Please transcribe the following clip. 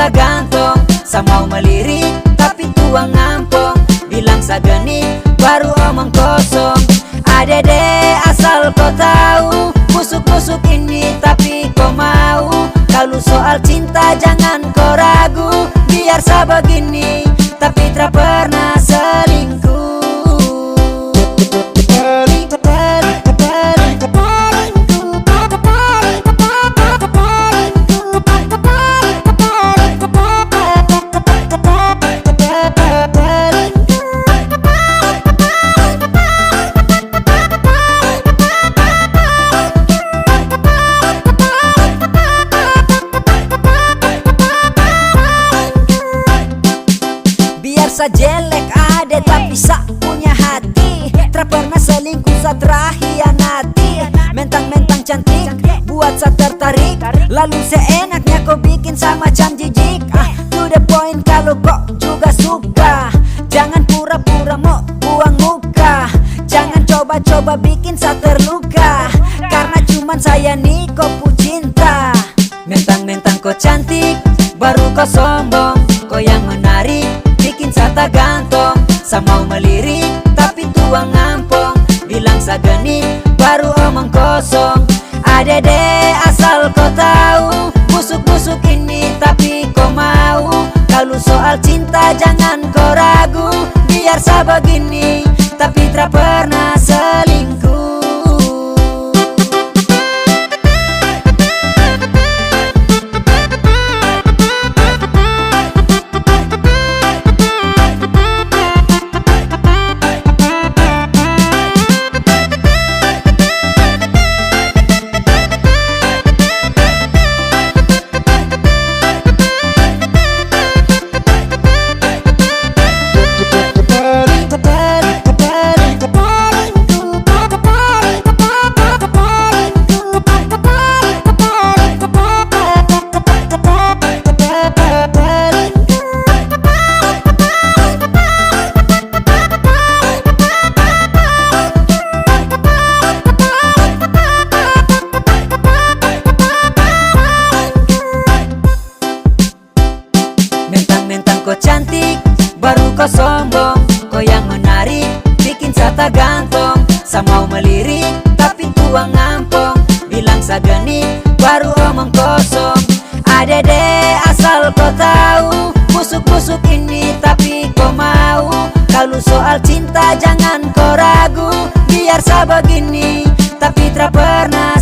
tak gantung. Sa mau melirik tapi tuang ngampong. Bilang sa genit baru omong kosong. Adede asal kau tahu, busuk-busuk ini tapi kau mau. Kalau soal cinta jangan kau ragu. Biar sa begini tapi tak pernah selingkuh. Sa jelek ada tapi sa punya hati. Tra pernah selingkuh sa terhianati. Mentang-mentang cantik buat sa tertarik. Lalu seenaknya kau bikin sa macam jijik. To the point kalau kau juga suka. Jangan pura-pura mau buang muka. Jangan coba-coba bikin sa terluka. Karena cuman saya nih kau pu cinta. Mentang-mentang kau cantik baru kau sombong. Kau yang menarik bikin sa tak gantung. Sa mau melirik tapi tuang ngampong. Bilang sa genit baru omong kosong. Adede asal kau tahu, busuk-busuk ini tapi kau mau. Kalau soal cinta jangan kau ragu. Biar sa begini tapi tak pernah selingkuh. Mentang-mentang kau cantik baru kau sombong. Kau yang menarik bikin sa tak gantung. Sa mau melirik tapi tuang ngampong. Bilang sa genit baru omong kosong. Adede asal kau tahu, busuk-busuk ini tapi kau mau. Kalau soal cinta jangan kau ragu. Biar sa begini tapi tak pernah